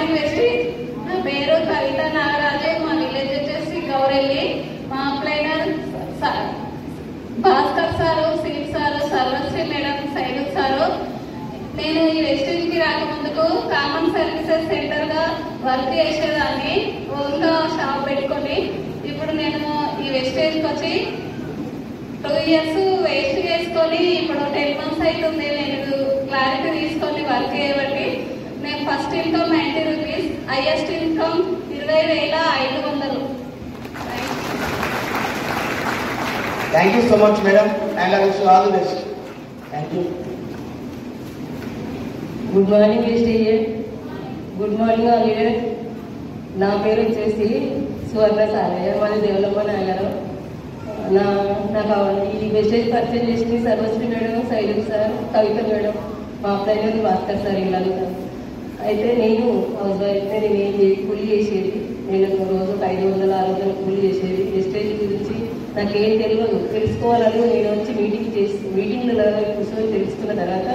Morning west. నా పేరు కవిత నాగరాజు. మా విలేజ్ వచ్చేసి గౌరెల్లి. మా అప్లైనర్ Bhaskar sir, Shiv sir, Sarvashri madam, Saidu sir. నేను ఈ వెస్టేజ్కి రాకముందుకు కామన్ సర్వీసెస్ సెంటర్గా వర్క్ చేసేదాన్ని, ఓన్గా షాప్ పెట్టుకొని. ఇప్పుడు నేను ఈ వెస్టేజ్కి వచ్చి 2 years వేస్ట్ చేసుకొని ఇప్పుడు 10 months అవుతుంది నేను క్లారిటీ తీసుకొని వర్క్ చేయబట్టి. నేను first income 90 rupees, highest income 20,500. Thank you so much, madam, and I wish you all the best. Thank you. Good morning stage. Good morning all leader. నా పేరు వచ్చేసి సువర్ణ సారయ్య, మాది డెవలప్మెంట్ నగరం. నాకు ఈ వెస్టేజ్ పర్చేజ్ చేసింది సర్వశ్రీ మేడం, సైదు సార్, కవిత madam, మా అప్లైనర్ Bhaskar sir, ఇలాగా. అయితే నేను హౌస్ వైఫ్, నేను ఏం కూలి చేసేది. నేను రోజు 500-600 కూలి చేసేది. వెస్టేజ్ గురించి నాకేం తెలియదు, తెలుసుకోవాలని నేను వచ్చి మీటింగ్లో కూర్చొని తెలుసుకున్న తర్వాత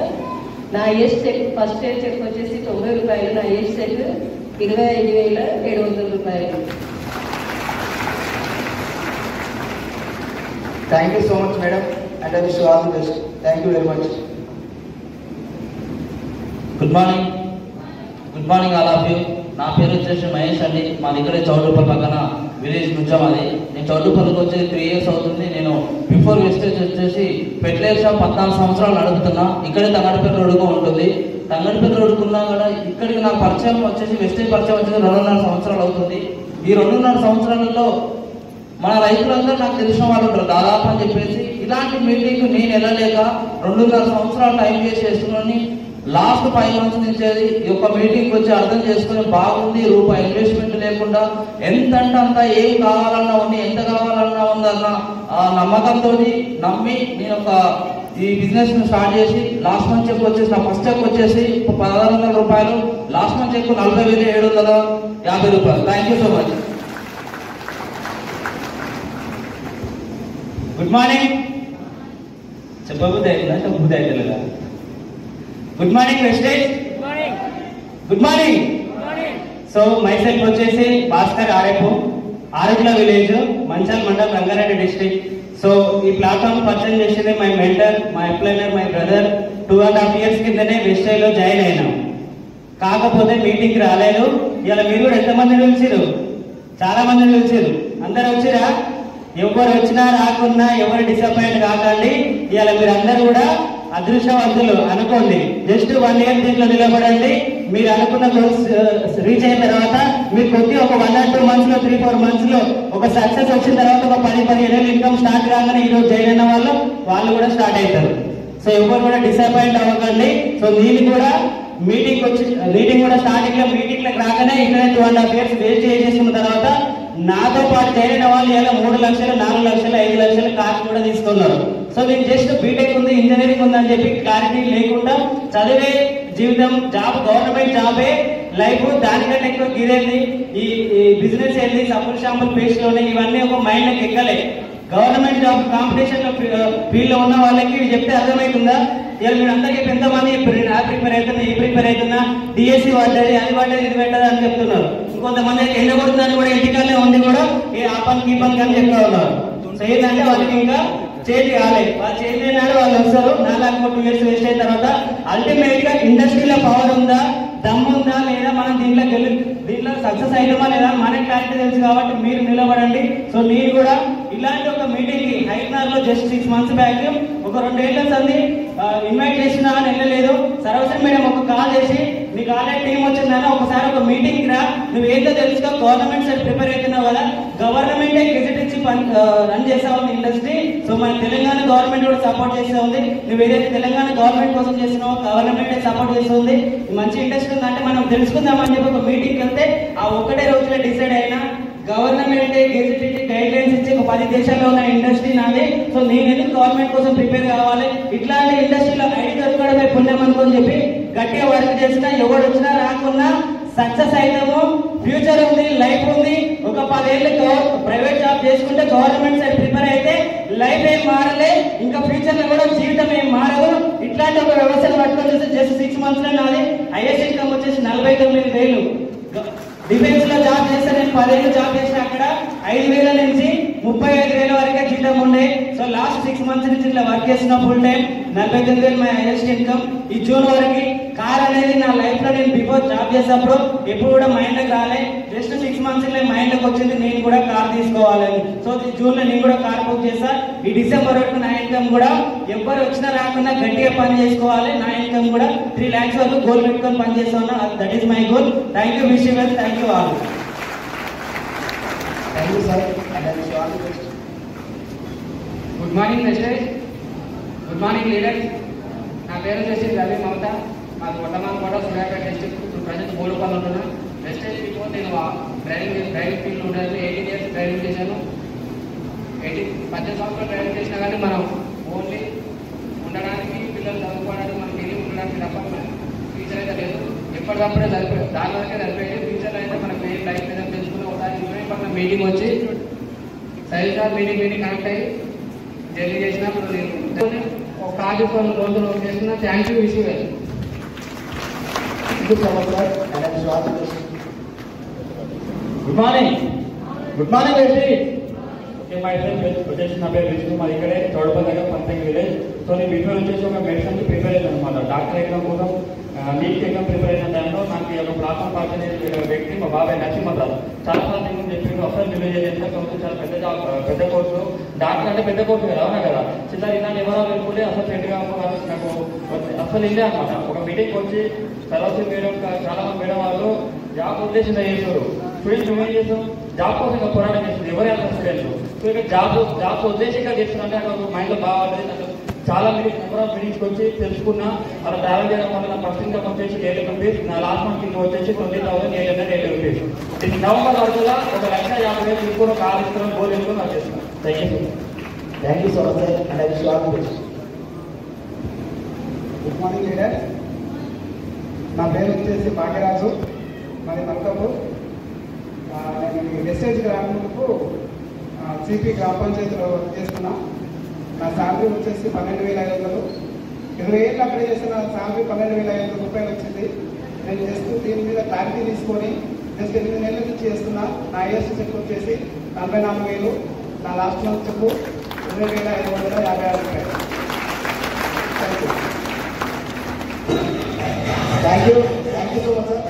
నా highest cheque, first year cheque వచ్చేసి 90 రూపాయలు. నా హైయెస్ట్ చెక్ 25,700 రూపాయలు. Thank you so much, madam, and I wish you all the best. Thank you very much. Good morning all of you. నా పేరు వచ్చేసి మహేష్ అండి. మాది ఇక్కడే చౌటుపల్లి పక్కన విలేజ్ నుంచా మాది. నేను చౌటుపల్లికి వచ్చి 3 years అవుతుంది. నేను బిఫోర్ వెస్టేజ్ వచ్చేసి ఫెర్టిలైజర్ షాప్ 14 సంవత్సరాలు నడుపుతున్నా. ఇక్కడే తంగడిపల్లి రోడ్డుగా ఉంటుంది. తంగడిపల్లి రోడ్డుకున్నా కూడా ఇక్కడికి నా పరిచయం వచ్చేసి వెస్టేజ్ పరిచయం వచ్చేసి 2.5 సంవత్సరాలు అవుతుంది. ఈ 2.5 సంవత్సరాలలో మన రైతులందరూ నాకు తెలిసిన వాళ్ళు ఉంటారు దాదాపు అని చెప్పేసి. ఇలాంటి మీటింగ్ నేను వెళ్ళలేక 2.5 సంవత్సరాలు టైం వేస్ట్ చేస్తున్నాను. లాస్ట్ 5 months నుంచి ఈ యొక్క మీటింగ్ వచ్చి అర్థం చేసుకుని బాగుంది. రూపాయి ఇన్వెస్ట్మెంట్ లేకుండా ఎంత అంటే అంత ఏం కావాలన్నా ఉంది, ఎంత కావాలన్నా ఉందన్న ఆ నమ్మకంతో నమ్మి నేను ఒక ఈ బిజినెస్ ను స్టార్ట్ చేసి లాస్ట్ మంత్ చెక్ వచ్చేసి నా ఫస్ట్ చెక్ వచ్చేసి 1,600 రూపాయలు, లాస్ట్ మంత్ చెక్ 40,750 రూపాయలు. Thank you so much. Good morning. చెప్పబుద్ధి అవుతుందా, చెప్పబుద్ధి అవుతుందా? Good morning Vestige. Good morning. So myself వచ్చేసి Bhaskar Aretla village, Manchal mandal, Rangareddy district. So ఈ ప్లాట్ఫామ్ పర్చేజ్ చేసేది my mentor, my upliner, my brother. 2.5 years కిందనే వెస్టేజ్ లో జాయిన్ అయినాం. కాకపోతే మీటింగ్ రాలేదు. ఇలా మీరు కూడా ఎంతమంది పిలిచారు? చాలా మంది పిలిచారు. అందరు వచ్చిరా? ఎవరు వచ్చినా రాకున్నా ఎవరు డిసప్పాయింట్ కాకండి. ఇలా మీరు అందరు కూడా అదృష్టవంతులు అనుకోండి. జస్ట్ 1 year దీంట్లో నిలబడండి. మీరు అనుకున్న గోల్స్ రీచ్ అయిన తర్వాత మీరు కొద్ది ఒక 1 or 2 months లో 3-4 months లో ఒక సక్సెస్ వచ్చిన తర్వాత ఒక 10-15 ఏళ్ళు ఇన్కమ్ స్టార్ట్ కాగానే ఈరోజు జాయిన్ అయిన వాళ్ళు కూడా స్టార్ట్ అవుతారు. సో ఎవరు కూడా డిసప్పాయింట్ అవ్వకండి. సో నేను కూడా మీటింగ్ కూడా స్టార్టింగ్ లో మీటింగ్లకు రాగానే ఇక్కడ 2.5 years వేస్ట్ చేసేసుకున్న తర్వాత నాతో పాటు చేరిన వాళ్ళు ఇలా 3 లక్షలు, 4 లక్షలు, 5 లక్షలు కాస్ట్ కూడా తీసుకున్నారు. సో నేను జస్ట్ బీటెక్ ఉంది, ఇంజనీరింగ్ ఉంది అని చెప్పి క్లారిటీ లేకుండా చదివే జీవితం, జాబ్, గవర్నమెంట్ జాబే లైఫ్, దానికంటే ఎక్కువ గిరేది ఈ బిజినెస్ వెళ్ళి సబ్బులు షాంపుల్ పేస్ట్ లోనే ఇవన్నీ ఒక మైండ్ లకు ఎక్కలే. గవర్నమెంట్ జాబ్ కాంపిటీషన్ లో ఫీల్డ్ లో ఉన్న వాళ్ళకి చెప్తే అర్థమవుతుందా? ఇలా మీరు అందరికీ ఎంతమంది ప్రిపేర్ అవుతున్నా, ఈ ప్రిపేర్ అవుతున్నా, డిఎస్సి పడ్డది, అది పడ్డది, ఇది పెట్టదు అని చెప్తున్నారు. ఇంకొంతమంది ఎండ కొడుతుందని కూడా ఇంటికల్లే ఉండి కూడా ఆ పనికి ఈ పనికి అని చెప్తా ఉన్నారు. సో ఏంటంటే వాళ్ళకి ఇంకా చేంజ్ కాలేదు. వాళ్ళు చేంజ్ అయినారు, వాళ్ళు వస్తారు. 4-2 years వేస్ట్ అయిన తర్వాత అల్టిమేట్ గా ఇండస్ట్రీలో పవర్ ఉందా, దమ్ముందా లేదా, మనం దీంట్లో సక్సెస్ అయితమా లేదా మనకి క్లారిటీ తెలుసు. కాబట్టి మీరు నిలబడండి. సో నేను కూడా ఇలాంటి ఒక మీటింగ్ కి హైదరాబాద్ లో జస్ట్ 6 months బ్యాక్ ఒక 2 ఏళ్ల సంది ఇన్వైట్ చేసినా అని వెళ్ళలేదు. సర్వశ్రీ మేడం ఒక కాల్ చేసి నీకు ఆల్రెడీ టీం వచ్చిందని ఒకసారి ఒక మీటింగ్ రా, నువ్వు ఏంటో తెలుసుకో, గవర్నమెంట్ సైడ్ ప్రిపేర్ అవుతున్నావు కదా, గవర్నమెంటే గెజెట్ ఇచ్చి రన్ చేస్తా ఉంది ఇండస్ట్రీ. సో మన తెలంగాణ గవర్నమెంట్ కూడా సపోర్ట్ చేస్తూ ఉంది. నువ్వు ఏదైతే తెలంగాణ గవర్నమెంట్ కోసం చేస్తున్నావో గవర్నమెంటే సపోర్ట్ చేస్తుంది. మంచి ఇండస్ట్రీ ఉందంటే మనం తెలుసుకుందామని చెప్పి ఒక మీటింగ్కి వెళ్తే ఆ ఒక్కటే రోజులో డిసైడ్ అయినా గవర్నమెంట్ గెజెట్ ఇచ్చి గైడ్ లైన్స్ ఇచ్చి ఒక 10 దేశాల్లో ఉన్న ఇండస్ట్రీ నాది. సో నేను ఎందుకు గవర్నమెంట్ కోసం ప్రిపేర్ కావాలి, ఇట్లాంటి ఇండస్ట్రీలో ఐడి దొరకడమే పుణ్యం అనుకోని చెప్పి గట్టిగా వర్క్ చేసినా ఎవరు వచ్చినా రాకున్నా సక్సెస్ అవుతాము. ఫ్యూచర్ ఉంది, లైఫ్ ఉంది. ఒక 10 ఏళ్ళు ప్రైవేట్ జాబ్ చేసుకుంటే గవర్నమెంట్ సైడ్ ప్రిపేర్ అయితే లైఫ్ ఏం మారలే, ఇంకా ఫ్యూచర్ లో కూడా జీవితం ఏం మారదు. ఇట్లాంటి ఒక వ్యవస్థను పట్టుకొని చూస్తే జస్ట్ 6 months లో నాది హైయెస్ట్ ఇన్కమ్ వచ్చేసి 49,000. డిఫెన్స్ లో జాబ్ చేస్తే నేను 10 ఏళ్ళు జాబ్ చేసిన అక్కడ 5,000 నుంచి 35,000 వరకే జీతం ఉండే. సో లాస్ట్ 6 మంత్స్ నుంచి ఇలా వర్క్ చేసిన full time 49,000 my highest income. ఈ జూన్ వరకు కార్ అనేది నా లైఫ్ లో నేను బిఫోర్ జాబ్ చేసినప్పుడు ఎప్పుడు కూడా మైండ్ లోకి రాలే. జస్ట్ 6 మంత్స్ మైండ్ లోకి వచ్చింది నేను కూడా కార్ తీసుకోవాలని. సో ఈ జూన్ లో నేను కూడా కార్ బుక్ చేస్తా. ఈ డిసెంబర్ వరకు నా ఇన్కమ్ కూడా ఎవరు వచ్చినా రాకుండా గట్టిగా పని చేసుకోవాలి. నా ఇన్కమ్ కూడా 3 lakhs వరకు గోల్ పెట్టుకొని పని చేస్తున్నా. That is my goal. Thank you wish you well. Thank you all. Thank you sir and I wish all the best. Good morning Vestige. Good morning leaders. నా పేరు వచ్చేసి రవి మమత. మాది కొట్టమాన్ కోట సూర్యాపేట డిస్ట్రిక్ట్. ప్రజెంట్ బోడుపల్లి ఉంటున్నా. Vestige before నేను driving field ఉండేది. 18 years driving చేశాను. 18 సంవత్సరాలు driving చేసినా కానీ మనం ఓన్లీ ఉండడానికి పిల్లలు చదువుకోవడానికి మనకి వెళ్ళి ఉండడానికి తప్ప ఫ్యూచర్ అయితే లేదు. ఎప్పటికప్పుడే సరిపోయింది. దాని వరకే సరిపోయింది. ఫ్యూచర్లో అయితే మనకు ఏం లైఫ్ మీద తెలుసుకుని ఒకసారి పక్కన మీటింగ్ వచ్చి సైజ్ మీటింగ్ కనెక్ట్ అయ్యి జర్నీ చేసినప్పుడు నేను ఒక ప్రాజెక్ట్ రోజులు చేస్తున్నా. Thank you wish you well. Thank you so much sir and I wish all the best. Good morning. Good morning Vestige. Okay myself వచ్చేసి నా పేరు విష్ణు. మాది ఇక్కడే చౌడపల్లి దగ్గర పంతంగి విలేజ్. సో నేను బిఫోర్ వచ్చేసి ఒక మెడిసిన్కి ప్రిపేర్ అయ్యాను అనమాట. డాక్టర్ ఎగ్జామ్ కోసం నీట్ ఎగ్జామ్ ప్రిపేర్ అయిన టైంలో నాకు ఒక ప్లాట్ఫామ్ పార్టీ వ్యక్తి మా బాబాయ్ నరసింహరావు చాలా సార్లు నేను చెప్పిండు అసలు విలేజ్ ఏజెంట్గా కొంచెం చాలా పెద్ద కోర్సు. డాక్టర్ అంటే పెద్ద కోర్సు కదా, అవునా కదా. చిన్న ఇలాంటి ఎవరో వెళ్ళిపోతే అసలు ఫ్రెండ్గా నాకు అసలు ఇదే అనమాట. ఒక మీటింగ్కి వచ్చి సరస్వతి మేడం చాలా మంది మేడం వాళ్ళు జాబ్ ఉద్దేశంగా చేస్తారు. స్టూడెంట్స్ ఏం చేస్తాం, జాబ్ కోసం పోరాటం చేస్తుంది ఎవరు వెళ్తారు స్టూడెంట్స్. సో ఇక్కడ జాబ్స్ ఉద్దేశంగా చేస్తున్నారంటే అక్కడ మైండ్లో బాగా ఉంటుంది. చాలా నెంబర్ ఆఫ్ మీటింగ్స్కి వచ్చి తెలుసుకున్నా. అలా ట్రావెల్ చేయడం వల్ల నా ఫస్ట్ ఇన్కమ్ వచ్చేసి 8 rupees. నా లాస్ట్ మంత్ ఇన్కమ్ వచ్చేసి 20,880 rupees. ఇది నవంబర్ వరకులా 1,50,000 తీసుకుని కాల్ ఇస్తున్నాం, గోల్ వేసుకొని వచ్చేస్తున్నాం. Thank you. Thank you so much sir and I wish all the best. Good morning leader. నా పేరు వచ్చేసి భాగ్యరాజు. మరి మల్కాపూర్. నేను వెస్టేజ్ గ్రామంకు సిపి గ్రామ పంచాయతీలో వర్క్ చేస్తున్నా. నా శాలరీ వచ్చేసి 12,500. 20 ఏళ్ళు అక్కడ చేసిన శాలరీ 12,500 రూపాయలు వచ్చింది. నేను జస్ట్ దీని మీద క్లారిటీ తీసుకొని జస్ట్ 8 నెలల నుంచి చేస్తున్నా. నా ఐఎస్ చెక్ వచ్చేసి 44,000. నా లాస్ట్ మంత్ చెక్ 20,556 రూపాయలు. Thank you. Thank you so much sir.